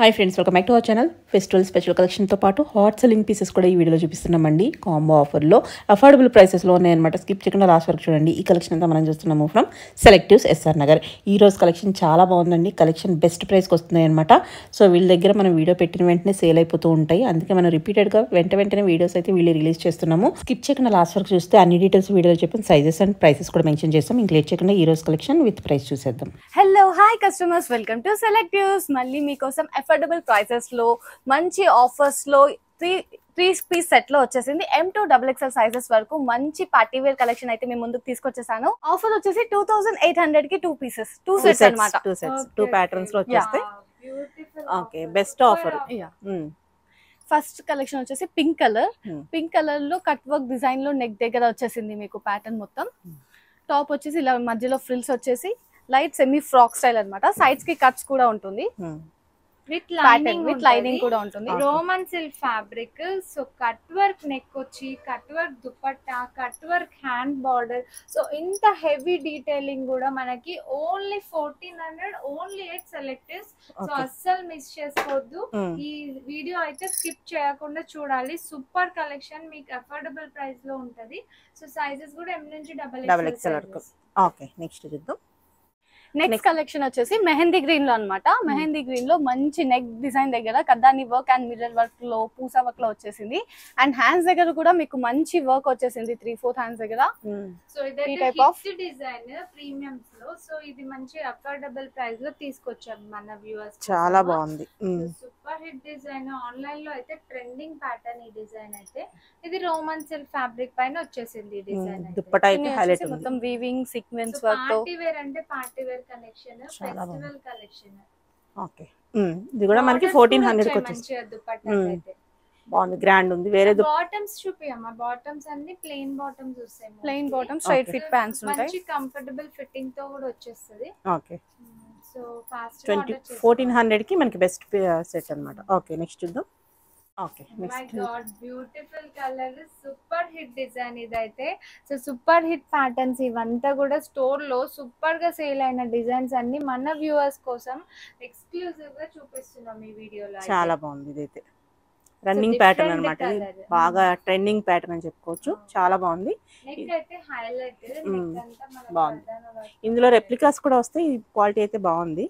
Hi friends, welcome back to our channel. Festival special కలెక్షన్తో పాటు hot selling pieces కూడా ఈ వీడియోలో చూపిస్తున్నామండి. కాంబో ఆఫర్లో అఫోర్డబుల్ ప్రైసెస్లో ఉన్నాయన్నమాట. స్కిప్ చేయకుండా లాస్ట్ వరకు చూడండి. ఈ కలెక్షన్ అంతా మనం చూస్తున్నాము ఫ్రమ్ సెలెక్టివ్స్ ఎస్ఆర్ నగర్. ఈ రోజు కలెక్షన్ చాలా బాగుందండి. కలెక్షన్ బెస్ట్ ప్రైస్కి వస్తున్నాయి అనమాట. సో వీళ్ళ దగ్గర మనం వీడియో పెట్టిన వెంటనే సేల్ అయిపోతూ ఉంటాయి. అందుకే మనం రిపీటెడ్గా వెంటనే వీడియోస్ అయితే వీళ్ళు రిలీజ్ చేస్తున్నాము. స్కిప్ చేయకుండా లాస్ట్ వరకు చూస్తే అన్ని డీటెయిల్స్ వీడియోలో చెప్పిన సైజెస్ అండ్ ప్రైసెస్ కూడా మెన్షన్ చేస్తాం. ఇంక లేట్ చేయకుండా ఈ రోజు కలెక్షన్ విత్ ప్రైస్ చూసేద్దాం. Hello hi customers, welcome to Selectives. మళ్ళీ మీకోసం అఫోర్డబుల్ ప్రైసెస్ లో మంచి ఆఫర్స్ లో త్రీ పీస్ సెట్ లో వచ్చేసింది. M2XXL సైజెస్ వరకు మంచి పార్టీ వేర్ కలెక్షన్ అయితే మేము ముందుకు తీసుకొచ్చేసాను. ఆఫర్ వచ్చేసి 2800 కి 2 పీసెస్ 2 సెట్స్ అన్నమాట. 2 సెట్స్ 2 ప్యాటర్న్స్ లో వచ్చేస్తాయి. Okay, best offer. First collection వచ్చేసి పింక్ కలర్ లో కట్ వర్క్ డిజైన్ లో నెక్ దగ్గర వచ్చేసింది మీకు ప్యాటర్న్ మొత్తం. టాప్ వచ్చేసి ఇలా మధ్యలో ఫ్రిల్స్ వచ్చేసి లైట్ సెమీ ఫ్రాక్ స్టైల్ అన్నమాట. సైడ్స్ కి కట్స్ కూడా ఉంటుంది. విత్ లైనింగ్ కూడా ఉంటుంది. Roman silk fabric. So cut work neck వచ్చి cut work dupatta, cut work hand border. So ఇంత హెవీ డీటెయిలింగ్ కూడా మనకి only 1400 only at Selectives. So అస్సలు మిస్ చేసుకోవద్దు. ఈ వీడియో అయితే స్కిప్ చేయకుండా చూడాలి. సూపర్ కలెక్షన్ మీకు అఫోర్డబుల్ ప్రైస్ లో ఉంటది. సో సైజెస్ కూడా M నుంచి XXL వరకు. ఓకే, నెక్స్ట్ చూద్దాం. నెక్స్ట్ కలెక్షన్ వచ్చేసి మెహందీ గ్రీన్ లో అన్నమాట. మెహందీ గ్రీన్ లో మంచి నెక్ డిజైన్ దగ్గర కద్దాని వర్క్ అండ్ మిర్రర్ వర్క్ లో పూసా వర్క్ లో వచ్చేసింది. అండ్ హ్యాండ్స్ దగ్గర కూడా మీకు మంచి వర్క్ వచ్చేసింది 3/4 హ్యాండ్స్ దగ్గర. సో ఇది టైప్ ఆఫ్ డిజైన్ ప్రీమియమ్స్ లో. సో ఇది మంచి అఫోర్డబుల్ ప్రైస్ లో తీసుకొచ్చాం మన వ్యూవర్స్. చాలా బాగుంది. Super hit design. ఆన్లైన్ లో అయితే ట్రెండింగ్ ప్యాటర్న్ ఈ డిజైన్ అయితే. ఇది రోమన్ సిల్క్ ఫ్యాబ్రిక్ పైన వచ్చేసింది ఈ డిజైన్. దుపట్టా అయితే హైలైట్ ఉంది. మొత్తం వీవింగ్ సీక్వెన్స్ వర్క్ తో. పార్టీ వేర్ అంటే party wear collection, festival collection. Okay, ఇది కూడా మనకి 1400 కి వచ్చేసింది. దుపట్టా అయితే బాగుంది, గ్రాండ్ ఉంది. వేరే బాటమ్స్ చూపియమ్మా. బాటమ్స్ అన్ని ప్లెయిన్ బాటమ్స్ వస్తాయి. Plain bottom straight fit pants ఉంటాయి. మంచి కంఫర్టబుల్ ఫిట్టింగ్ తో కూడా వచ్చేస్తది. ఓకే, సో ఫాస్ట్ 1400 కి మనకి బెస్ట్ సెట్ అన్నమాట. ఓకే, నెక్స్ట్ చూద్దాం. Okay, my God beautiful colour, super hit design ఇదైతే. సో సూపర్ హిట్ ప్యాటర్న్స్ ఇవంతా కూడా స్టోర్ లో సూపర్ గా సేల్ అయిన డిజైన్స్ అన్ని మన వ్యూవర్స్ కోసం ఎక్స్క్లూజివ్ గా చూపిస్తున్నాం ఈ వీడియోలో. చాలా బాగుంది. ఇదైతే రన్నింగ్ ప్యాటర్న్ అన్నమాట. బాగా ట్రెండింగ్ ప్యాటర్న్ అని చెప్పుకోవచ్చు. చాలా బాగుంది. నెక్ అయితే హైలైట్. నెక్ అంతా మనకి బాగుంది. ఇందులో రెప్లికాస్ కూడా వస్తాయి. క్వాలిటీ అయితే బాగుంది.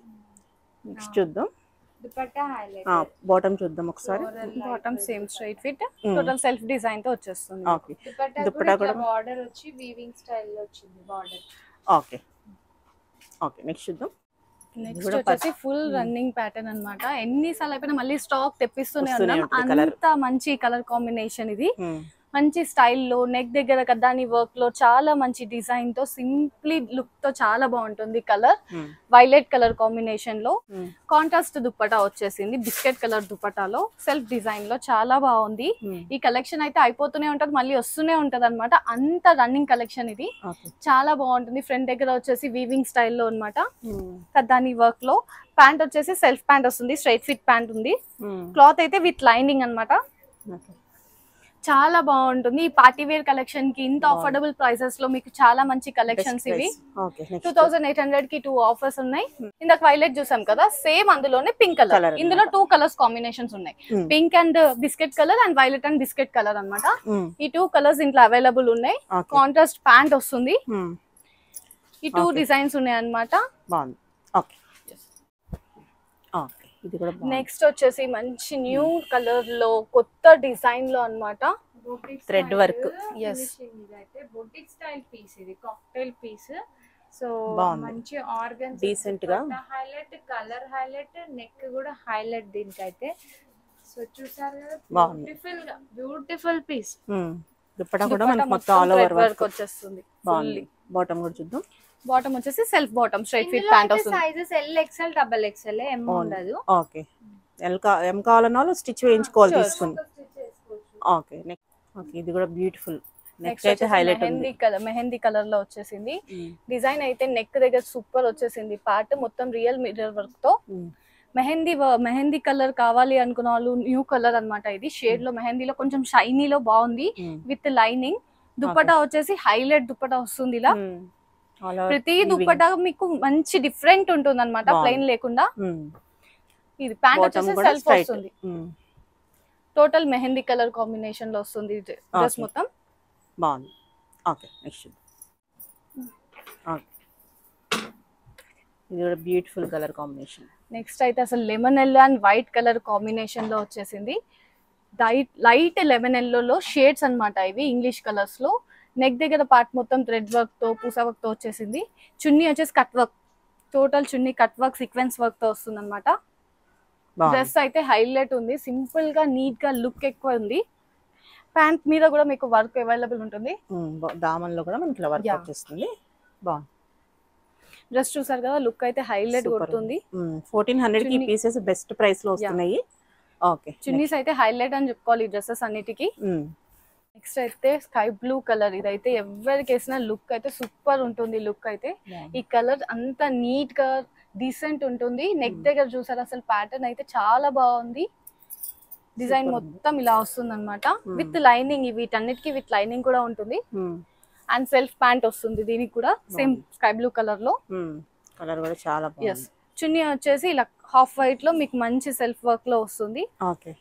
నెక్స్ట్ చూద్దాం. దుపట్టా హైలైట్. బాటమ్ చూద్దాం ఒకసారి. Bottom same straight fit total self design తో వచ్చేస్తుంది. ఓకే, దుపట్టా కూడా బార్డర్ వచ్చి వీవింగ్ స్టైల్ లో వచ్చింది బార్డర్. ఓకే ఓకే, నెక్స్ట్ చూద్దాం. నెక్స్ట్ వచ్చేసి ఫుల్ రన్నింగ్ ప్యాటర్న్ అన్నమాట. ఎన్నిసార్లు అయిపోయినా మళ్ళీ స్టాక్ తెప్పిస్తూనే ఉన్నాం. అంత మంచి కలర్ కాంబినేషన్ ఇది. మంచి స్టైల్లో నెక్ దగ్గర కద్దాని వర్క్ లో చాలా మంచి డిజైన్ తో సింప్లీ లుక్ తో చాలా బాగుంటుంది. కలర్ వైలెట్ కలర్ కాంబినేషన్ లో కాంట్రాస్ట్ దుప్పటా వచ్చేసింది. బిస్కెట్ కలర్ దుప్పటాలో సెల్ఫ్ డిజైన్ లో చాలా బాగుంది. ఈ కలెక్షన్ అయితే అయిపోతూనే ఉంటది, మళ్ళీ వస్తూనే ఉంటది అనమాట. అంత రన్నింగ్ కలెక్షన్ ఇది. చాలా బాగుంటుంది. ఫ్రంట్ దగ్గర వచ్చేసి వీవింగ్ స్టైల్లో అనమాట. కద్దాని వర్క్ లో ప్యాంట్ వచ్చేసి సెల్ఫ్ ప్యాంట్ వస్తుంది. స్ట్రైట్ ఫిట్ ప్యాంట్ ఉంది. క్లాత్ అయితే విత్ లైనింగ్ అనమాట. చాలా బాగుంటుంది. ఈ పార్టీ వేర్ కలెక్షన్ కి ఇంత అఫోర్డబుల్ ప్రైసెస్ లో మీకు చాలా మంచి కలెక్షన్స్ ఇవి. 2800 కి 2 ఆఫర్స్ ఉన్నాయి. ఇందాక వైలెట్ చూసాం కదా, సేమ్ అందులోనే పింక్ కలర్. ఇందులో 2 కలర్స్ కాంబినేషన్స్ ఉన్నాయి. Pink and biscuit colour and violet and biscuit colour అన్నమాట. ఈ 2 కలర్స్ ఇంట్లో అవైలబుల్ ఉన్నాయి. కాంట్రాస్ట్ ప్యాంట్ వస్తుంది. ఈ 2 డిజైన్స్ ఉన్నాయి అన్నమాట. నెక్స్ట్ వచ్చేసి మంచి న్యూ కలర్ లో కొత్త డిజైన్ లో అన్నమాట. Thread work. ఇదైతే బొటిక్ స్టైల్ పీస్. ఇది కాక్టైల్ పీస్. సో మంచి ఆర్గన్ డీసెంట్ గా హైలైట్, కలర్ హైలైట్, నెక్ కూడా హైలైట్ దీనికైతే. సో చూసారు కదా, బ్యూటిఫుల్ పీస్. దుపట్టా కూడా మనకి మొత్తం ఆల్ ఓవర్ వర్క్ వచ్చేస్తుంది. బాగుంది. బాటమ్ కూడా చూద్దాం. బాటమ్ వచ్చేసి self bottom straight fit pant వస్తుంది. సైజెస్ LXL, XXL, M ఉండదు. ఓకే, M కావాలన్నా స్టిచ్ వేయించుకోవాలి తీసుకుని. ఓకే, ఓకే, ఇది కూడా బ్యూటిఫుల్. నెక్ అయితే హైలైట్ ఉంది. మెహందీ కలర్ లో వచ్చేసింది. డిజైన్ అయితే నెక్ దగ్గర సూపర్ వచ్చేసింది. పార్ట్ మొత్తం రియల్ మిర్రర్ వర్క్ తో. మెహందీ కలర్ కావాలి అనుకున్న వాళ్ళు న్యూ కలర్ అన్నమాట. ఇది షేడ్ లో మెహందీలో కొంచెం షైనీలో బాగుంది. With lining. దుపట్టా వచ్చేసి హైలైట్ దుపట్టా వస్తుంది. ఇలా ప్రతి దుపట్టా మీకు మంచి డిఫరెంట్ ఉంటుంది అనమాట, ప్లెయిన్ లేకుండా. ఇది ప్యాంట్ బాటమ్ వచ్చేసి కూడా సెల్ఫ్ స్ట్రైట్. వస్తుంది. టోటల్ మెహందీ కలర్ కాంబినేషన్ లో వస్తుంది డ్రెస్ Okay. మొత్తం. బాగుంది. ఓకే నెక్స్ట్ ఓకే, ఇది కూడా బ్యూటిఫుల్ కలర్ కాంబినేషన్. నెక్స్ట్ అయితే అసలు lemon yellow and white colour combination లో వచ్చేసింది. లైట్ లెమన్ ఎల్లోలో షేడ్స్ అన్నమాట ఇవి ఇంగ్లీష్ కలర్స్ లో. నెక్ దగ్గర పార్ట్ మొత్తం థ్రెడ్ వర్క్ తో పూసా వర్క్ తో వచ్చేసింది. చున్నీ వచ్చేసి కట్ వర్క్, టోటల్ చున్నీ కట్ వర్క్ సీక్వెన్స్ వర్క్ తో వస్తుంది అనమాట. డ్రెస్ అయితే హైలైట్ ఉంది, సింపుల్ గా నీట్ గా లుక్ ఎక్కువ ఉంది. ప్యాంట్ మీద కూడా మీకు వర్క్ అవైలబుల్ ఉంటుంది. దామన్ లో కూడా మనకి వర్క్ Yeah. వచ్చేస్తుంది. బాగుంది. డ్రెస్ చూసారు కదా, లుక్ అయితే హైలైట్ కొడుతుంది. 1400 కి చున్నీ- పీసెస్ బెస్ట్ ప్రైస్ లో వస్తున్నాయి. ఓకే, చున్నీస్ అయితే హైలైట్ అని చెప్పుకోవాలి ఈ డ్రెస్సెస్ అన్నిటికీ. నెక్స్ట్ అయితే స్కై బ్లూ కలర్, ఇదైతే ఎవరికి వేసిన లుక్ అయితే సూపర్ ఉంటుంది. లుక్ అయితే ఈ కలర్ అంత నీట్ గా డీసెంట్ ఉంటుంది. నెక్ దగ్గర చూసారు అసలు ప్యాటర్న్ అయితే చాలా బాగుంది. డిజైన్ మొత్తం ఇలా వస్తుంది అనమాట. విత్ లైనింగ్, వీటన్నిటికీ విత్ లైనింగ్ కూడా ఉంటుంది. అండ్ సెల్ఫ్ ప్యాంట్ వస్తుంది దీనికి కూడా సేమ్ స్కై బ్లూ కలర్ లో. కలర్ కూడా చాలా బాగుంది. చున్నీ వచ్చేసి ఇలా హాఫ్ వైట్ లో మీకు మంచి సెల్ఫ్ వర్క్ లో వస్తుంది. ఓకే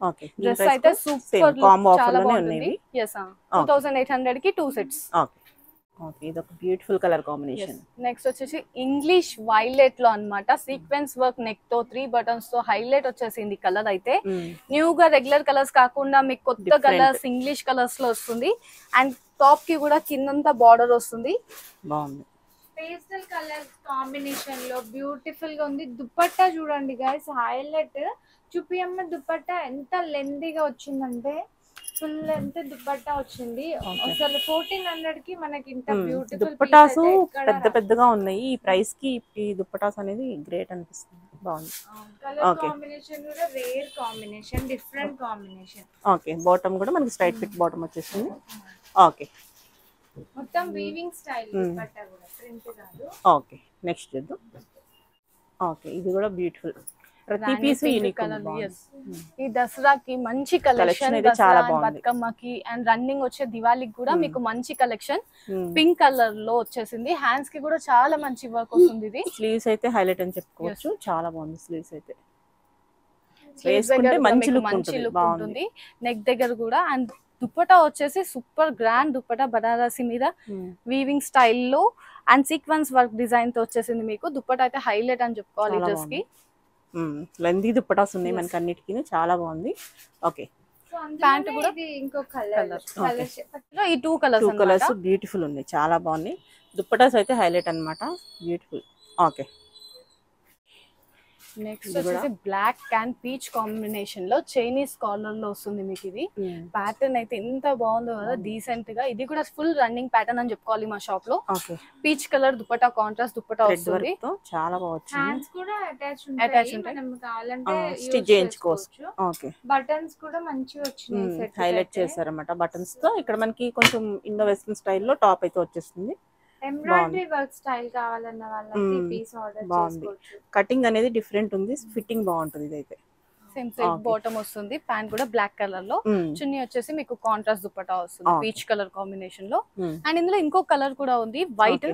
ఓకే, డ్రెస్ అయితే సూపర్ కాంబో చాలా ఆఫర్ లోనే బాగుంటుంది. ఉన్నాయి. yes 2800 కి 2 సెట్స్. ఓకే ఓకే, ఇది ఒక బ్యూటిఫుల్ కలర్ కాంబినేషన్. నెక్స్ట్ వచ్చేసి ఇంగ్లీష్ వైలెట్ లో అన్నమాట. సీక్వెన్స్ వర్క్ నెక్ తో 3 బటన్స్ తో హైలైట్ వచ్చేసింది. కలర్ అయితే న్యూగా రెగ్యులర్ కలర్స్ కాకుండా మీకు కొత్త Different. కలర్స్ ఇంగ్లీష్ కలర్స్ లో వస్తుంది. అండ్ టాప్ కి కూడా కిందంతా బార్డర్ వస్తుంది. బాగుంది. పేస్టల్ కలర్ కాంబినేషన్ లో బ్యూటిఫుల్ గా ఉంది. దుపట్టా చూడండి గైస్, హైలైట్. చూపియమ్మ దుపట్టా ఎంత లెందీగా వచ్చిందంటే ఫుల్ లెంత్ దుపట్టా వచ్చింది. అసలు 1400 కి మనకి ఇంత బ్యూటిఫుల్ దుప్పటాస్ పెద్ద పెద్దగా ఉన్నాయి. ఈ ప్రైస్ కి ఈ దుప్పటాస్ అనేది గ్రేట్ అనిపిస్తుంది. బాగుంది. కలర్ కాంబినేషన్ కూడా rare combination, different combination. Okay, bottom కూడా మనకి స్ట్రైట్ ఫిట్ బాటమ్ వచ్చేసింది. ఓకే, మొత్తం వీవింగ్ స్టైల్ దుపట్టా కూడా, ప్రింట్ కాదు. ఓకే నెక్స్ట్ చూద్దాం. ఓకే, ఇది కూడా బ్యూటిఫుల్. ప్రతి పీస్ యూనిక్ కలర్. ఈ దసరాకి మంచి కలెక్షన్, అయితే చాలా బాగుంది. బతుకమ్మకి అండ్ రన్నింగ్ వచ్చే దివాళీకి కూడా మీకు మంచి కలెక్షన్. పింక్ కలర్ లో వచ్చేసింది. హ్యాండ్స్ కి కూడా చాలా మంచి వర్క్ వస్తుంది. ఇది స్లీవ్స్ అయితే హైలైట్ అని చెప్పుకోవచ్చు. చాలా బాగుంది స్లీవ్స్ అయితే. స్లీవ్స్ దగ్గర కూడా మీకు మంచి లుక్ ఉంటుంది. నెక్ దగ్గర కూడా. అండ్ దుపట్టా వచ్చేసి సూపర్ గ్రాండ్ దుపట్టా, బనారసి మీద వీవింగ్ స్టైల్లో అండ్ సీక్వెన్స్ వర్క్ డిజైన్ తో వచ్చేసింది మీకు. దుపట్టా అయితే హైలైట్ అని చెప్పుకోవాలి డ్రెస్ కి. లెందీ దుప్పటాస్ ఉన్నాయి మనకి అన్నిటికీ. చాలా బాగుంది. ఓకే, ప్యాంట్ కూడా ఇది ఇంకో కలర్. ఈ 2 కలర్స్ టూ కలర్స్ బ్యూటిఫుల్ ఉన్నాయి. చాలా బాగున్నాయి. దుప్పటాస్ అయితే హైలైట్ అన్నమాట. బ్యూటిఫుల్. ఓకే, నెక్స్ట్ వచ్చేసి బ్లాక్ అండ్ పీచ్ కాంబినేషన్ లో చైనీస్ కాలర్ లో వస్తుంది మీకు. ఇది ప్యాటర్న్ అయితే ఎంత బాగుందో కదా, డీసెంట్ గా. ఇది కూడా ఫుల్ రన్నింగ్ ప్యాటర్న్ అని చెప్పుకోవాలి మా షాప్ లో. Peach colour dupatta, contrast dupatta వస్తుంది. చాలా బాగుంది. హ్యాండ్స్ కూడా అటాచ్ Attach ఉంటాయి. మనం కావాలంటే స్టిచ్ చేయించుకోవచ్చు. ఓకే, బటన్స్ కూడా మంచిగా వచ్చినాయి. హైలైట్ చేశారన్నమాట బటన్స్ తో. ఇక్కడ మనకి కొంచెం ఇండో వెస్టర్న్ స్టైల్లో టాప్ అయితే వచ్చేస్తుంది. ఎంబ్రాయిడరీ వర్క్ స్టైల్ కావాలన్న వాళ్ళకి పీస్ ఆర్డర్ చేసుకోవచ్చు. కటింగ్ అనేది డిఫరెంట్ ఉంది. ఫిట్టింగ్ బాగుంటుంది. ఇదైతే సేమ్ సెట్ బాటమ్ వస్తుంది. ప్యాంట్ కూడా బ్లాక్ కలర్ లో. చున్నీ వచ్చేసి మీకు కాంట్రాస్ట్ దుపట్టా వస్తుంది పీచ్ కలర్ కాంబినేషన్ లో. అండ్ ఇందులో ఇంకో కలర్ కూడా ఉంది, వైట్.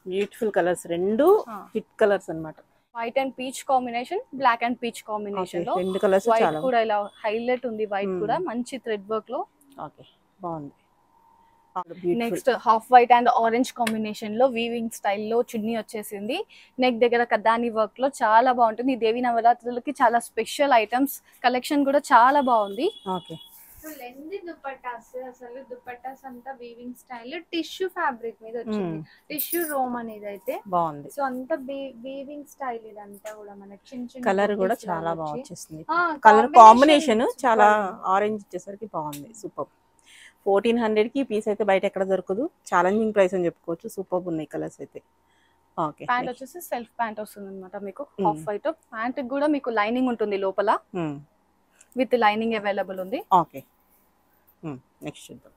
బ్యూటిఫుల్ కలర్స్, రెండు హిట్ కలర్స్ అన్నమాట. White and peach combination, black and peach combination లో. రెండు కలర్స్ వైట్ కూడా ఇలా హైలైట్ ఉంది. వైట్ కూడా మంచి థ్రెడ్ వర్క్ లో. ఓకే, బాగుంది. Next half white and orange combination లో వీవింగ్ స్టైల్లో చున్నీ వచ్చేసింది. నెక్ దగ్గర కద్దాని వర్క్ లో చాలా బాగుంటుంది. ఈ దేవి నవరాత్రులకి చాలా స్పెషల్ ఐటమ్స్ కలెక్షన్ కూడా చాలా బాగుంది. ఓకే, లెంది దుపట్టాస్, అసలు దుపట్టాస్ అంతా వీవింగ్ స్టైల్ టిష్యూ ఫ్యాబ్రిక్ మీద వచ్చింది. టిష్యూ రోమ్ అనేది అయితే బాగుంది. సో అంతా వీవింగ్ స్టైల్. ఇదంతా కూడా మనకి చిన్న చిన్న కలర్ కూడా చాలా బాగా వచ్చేసింది. కలర్ కాంబినేషన్ చాలా ఆరెంజ్ వచ్చేసరికి బాగుంది. సూపర్. 1400 కి పీస్ అయితే బయట ఎక్కడ దొరకదు. ఛాలెంజింగ్ ప్రైస్ అని చెప్పుకోవచ్చు. సూపర్ ఉన్నాయి కలర్స్ అయితే. ఓకే, ప్యాంట్ వచ్చేసి సెల్ఫ్ ప్యాంట్ వస్తుంది అనమాట మీకు. హాఫ్ వైట్ ప్యాంట్ కూడా మీకు లైనింగ్ ఉంటుంది లోపల. విత్ లైనింగ్ అవైలబుల్ ఉంది. ఓకే, నెక్స్ట్ చూద్దాం.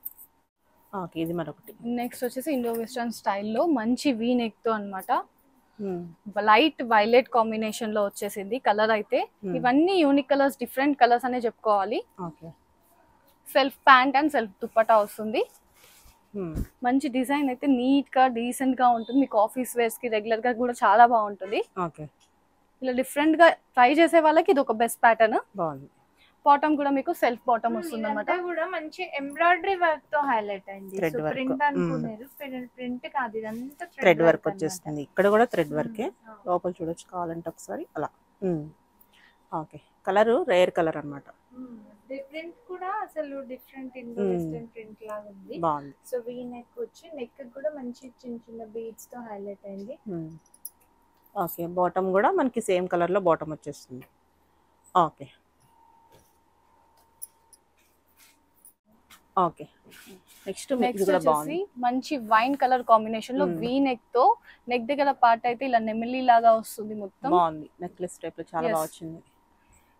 ఓకే, ఇది మరొకటి. నెక్స్ట్ వచ్చేసి ఇండో వెస్టర్న్ స్టైల్లో మంచి వీ నెక్ తో అనమాట. లైట్ వైలెట్ కాంబినేషన్ లో వచ్చేసింది కలర్ అయితే. ఇవన్నీ యూనిక్ కలర్స్, డిఫరెంట్ కలర్స్ అనే చెప్పుకోవాలి. Okay, self pant and self dupatta వస్తుంది. మంచి డిజైన్ అయితే నీట్ గా డీసెంట్ గా ఉంటుంది. మీకు ఆఫీస్ వేర్స్ కి రెగ్యులర్ గా కూడా చాలా బాగుంటుంది. ఓకే, ఇలా డిఫరెంట్ గా ట్రై చేసే వాళ్ళకి ఇది ఒక బెస్ట్ ప్యాటర్న్. బాగుంది. బాటమ్ కూడా మీకు సెల్ఫ్ బాటమ్ వస్తుంది అనమాట. ఇదంతా కూడా మంచి ఎంబ్రాయిడరీ వర్క్ తో హైలైట్ అయింది. Thread so work. ప్రింట్ అనుకున్నారు, ప్రింట్ కాదు, ఇదంతా థ్రెడ్ వర్క్ వచ్చేస్తుంది. ఇక్కడ కూడా థ్రెడ్ వర్కే. లోపల చూడొచ్చు కావాలంటే ఒకసారి అలా. ఓకే, కలర్ రేర్ కలర్ అన్నమాట. ప్రింట్ కూడా అసలు డిఫరెంట్ ఇండో వెస్టర్న్ ప్రింట్ లాగా ఉంది. బాగుంది. సో వీ నెక్ వచ్చి నెక్ కూడా మంచి చిన్న చిన్న బీడ్స్ తో హైలైట్ అయింది. ఓకే, బాటమ్ కూడా మనకి సేమ్ కలర్ లో బాటమ్ వచ్చేస్తుంది. ఓకే ఓకే, నెక్స్ట్ ఇది కూడా బాగుంది. మంచి వైన్ కలర్ కాంబినేషన్ లో వీ నెక్ తో నెక్ దగ్గర పార్ట్ అయితే ఇలా నెమిలి లాగా వస్తుంది మొత్తం. బాగుంది, నెక్లెస్ టైప్ లో చాలా బాగా వచ్చింది.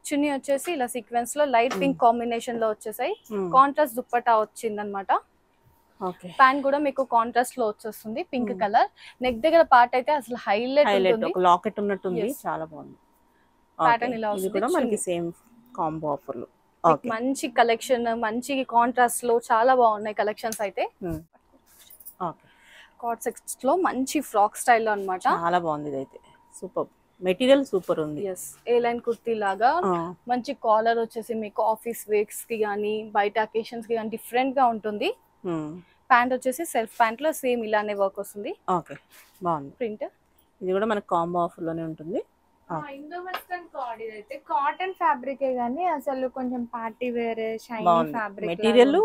చున్నీ వచ్చేసి ఇలా సీక్వెన్స్ లో లైట్ పింక్ కాంబినేషన్ లో వచ్చేసాయి. కాంట్రాస్ట్ దుప్పటా వచ్చింది అనమాట. ఓకే, ప్యాంట్ కూడా మీకు కాంట్రాస్ట్ లో వచ్చేస్తుంది పింక్ కలర్. నెక్ దగ్గర పార్ట్ అయితే అసలు హైలైట్ ఉంటుంది. ఒక లాకెట్ ఉన్నట్టుంది, చాలా బాగుంది. ప్యాటర్న్ ఇలా ఇది కూడా మనకి సేమ్ కాంబో ఆఫర్ లో. మంచి కలెక్షన్, మంచి కాంట్రాస్ట్ లో చాలా బాగున్నాయి కలెక్షన్స్ అయితే. కార్డ్ సెట్స్ లో మంచి ఫ్రాక్ స్టైల్ అన్నమాట. చాలా బాగుంది ఇదైతే, సూపర్ మెటీరియల్ సూపర్ ఉంది. ఏ లైన్ కుర్తీ లాగా మంచి కాలర్ వచ్చేసి మీకు ఆఫీస్ వేర్స్ కి గానీ బయట అకేషన్స్ కి గానీ డిఫరెంట్ గా ఉంటుంది. ప్యాంట్ వచ్చేసి సెల్ఫ్ ప్యాంట్ లో సేమ్ ఇలానే వర్క్ వస్తుంది. ఓకే, బాగుంది ప్రింట్. ఇది కూడా మనకి కాంబో ఆఫర్ లోనే ఉంటుంది. ఇండో వెస్టర్న్ కార్డ్ ఇదైతే కాటన్ ఫ్యాబ్రిక్ గానీ అసలు కొంచెం party wear shiny fabric material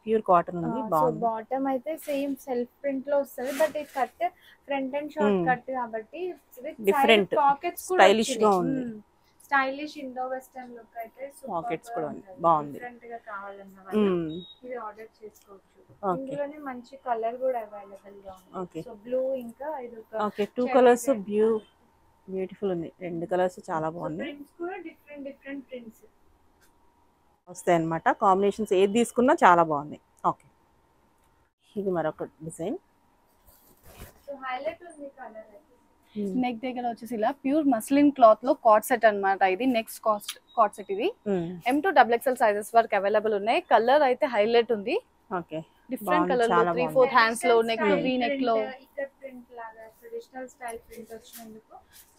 pure cotton ఉంది. బాగుంది. బాటమ్ అయితే సేమ్ సెల్ఫ్ ప్రింట్ లో వస్తుంది, బట్ ఈ cut front and short cut కాబట్టి డిఫరెంట్ పాకెట్స్ కూడా స్టైలిష్ గా ఉంది. స్టైలిష్ ఇండో వెస్టర్న్ లుక్ అయితే పాకెట్స్ కూడా బాగుంది. డిఫరెంట్ గా కావాలన్న వాళ్ళు ఇది ఆర్డర్ చేసుకోవచ్చు. ఇందులోనే మంచి కలర్ కూడా అవైలబుల్ గా ఉంది. సో బ్లూ ఇంకా ఇది ఓకే, 2 కలర్స్ బ్యూటిఫుల్ ఉంది. 2 కలర్స్ చాలా బాగుంది. ప్రింట్స్ కూడా డిఫరెంట్ ప్రింట్స్ వస్తాయి అన్నమాట. కాంబినేషన్స్ ఏది తీసుకున్నా చాలా బాగుంది. ఓకే, ఇది మరొక డిజైన్. సో హైలైట్ ఉంది కలర్ అయితే. నెక్ దగ్గర వచ్చేసి ఇలా ప్యూర్ మస్లిన్ క్లాత్ లో కార్డ్ సెట్ అన్నమాట. ఇది నెక్స్ట్ కార్డ్ సెట్. ఇది M2 XXL సైజెస్ వరకు అవైలబుల్ ఉన్నాయి. కలర్ అయితే హైలైట్ ఉంది. ఓకే, డిఫరెంట్ కలర్ లో 3/4 హ్యాండ్స్ లో నెక్ లో వీ నెక్ లో ఇక్కడ ప్రింట్ లాగా ట్రెడిషనల్ స్టైల్ ప్రింట్ వచ్చినందుకు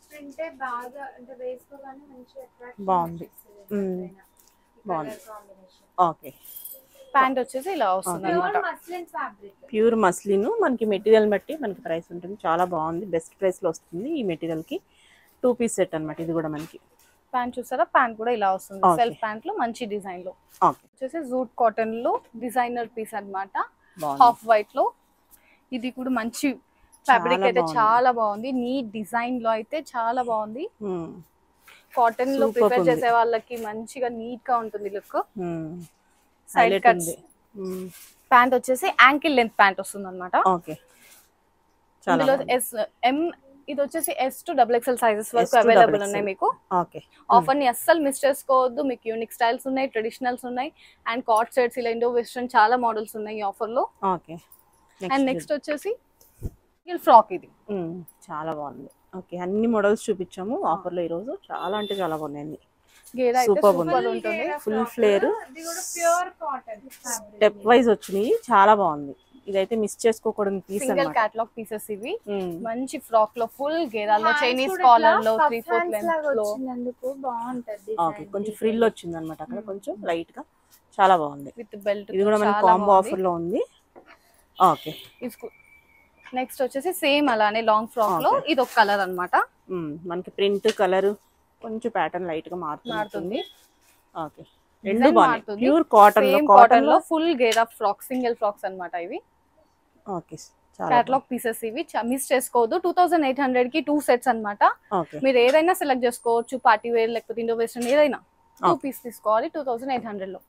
ప్రింటే బాగా అంటే వేసుకోగానే మంచి అట్రాక్షన్ బాగుంది. బాగుంది. ఓకే, ప్యాంట్ వచ్చేసి ఇలా వస్తుంది అన్నమాట. Muslin fabric, pure muslin. మనకి మెటీరియల్ బట్టి మనకి ప్రైస్ ఉంటుంది. చాలా బాగుంది, బెస్ట్ ప్రైస్ లో వస్తుంది ఈ మెటీరియల్ కి. 2 పీస్ సెట్ అన్నమాట. ఇది కూడా మనకి ప్యాంట్ చూసారా, ప్యాంట్ కూడా ఇలా వస్తుంది. సెల్ఫ్ ప్యాంట్ లో మంచి డిజైన్ లో వచ్చేసి జూట్ కాటన్ లో డిజైనర్ పీస్ అన్నమాట. హాఫ్ వైట్ లో ఇది కూడా మంచి ఫ్యాబ్రిక్ అయితే చాలా బాగుంది. నీట్ డిజైన్ లో అయితే చాలా బాగుంది. కాటన్ లో ప్రిఫర్ చేసే వాళ్ళకి మంచిగా నీట్ గా ఉంటుంది లుక్. Side cuts. ప్యాంట్ వచ్చేసి యాంకిల్ లెంత్ ప్యాంట్ వస్తుంది అనమాట. ఇందులో ఇది వచ్చేసి S2 XXL సైజెస్ వరకు అవైలబుల్ ఉన్నాయి మీకు. ఆఫర్ ని అస్సలు మిస్ చేసుకోవద్దు. మీకు యూనిక్ స్టైల్స్ ఉన్నాయి, ట్రెడిషనల్స్ ఉన్నాయి, అండ్ కార్డ్ సెట్స్ ఇలా ఇండో వెస్టర్న్ చాలా మోడల్స్ ఉన్నాయి ఈ ఆఫర్ లో. అండ్ నెక్స్ట్ వచ్చేసి ఫ్రాక్. ఇది చాలా బాగుంది. ఓకే, అన్ని మోడల్స్ చూపించాము ఆఫర్ లో ఈ రోజు. చాలా అంటే చాలా బాగున్నాయి. సూపర్ ఉంటుంది. Full flare pure cotton step wise వచ్చినాయి. చాలా బాగుంది. ఇదైతే మిస్ చేసుకోకూడదు పీస్ అన్నమాట. సింగిల్ కేటలాగ్ పీసెస్ ఇవి. మంచి ఫ్రాక్ లో ఫుల్ గేరాల్లో చైనీస్ కాలర్ లో 3/4 లెంత్ లో వచ్చినందుకు బాగుంటది. ఓకే, కొంచెం ఫ్రిల్ వచ్చింది అన్నమాట అక్కడ కొంచెం లైట్ గా. చాలా బాగుంది విత్ బెల్ట్. ఇది కూడా మనకి కాంబో ఆఫర్ లో ఉంది. ఓకే, నెక్స్ట్ వచ్చేసి సేమ్ అలానే లాంగ్ ఫ్రాక్ లో ఇది ఒక కలర్ అన్నమాట. మనకి ప్రింట్ కలర్ కొంచెం ప్యాటర్న్ లైట్ గా మారుతుంది. ఓకే, రెండు బాగున్నాయి. ప్యూర్ కాటన్ లో full gear of frock, single frocks అన్నమాట ఇవి. ఓకే, కేటలాగ్ పీసెస్ ఇవి. మిస్ చేసుకోవద్దు. 2800 కి 2 సెట్స్ అన్నమాట. మీరు ఏదైనా సెలెక్ట్ చేసుకోవచ్చు. పార్టీ వేర్ లేకపోతే ఇండో వెస్టర్న్ ఏదైనా 2 పీస్ తీసుకోవాలి 2800 లో.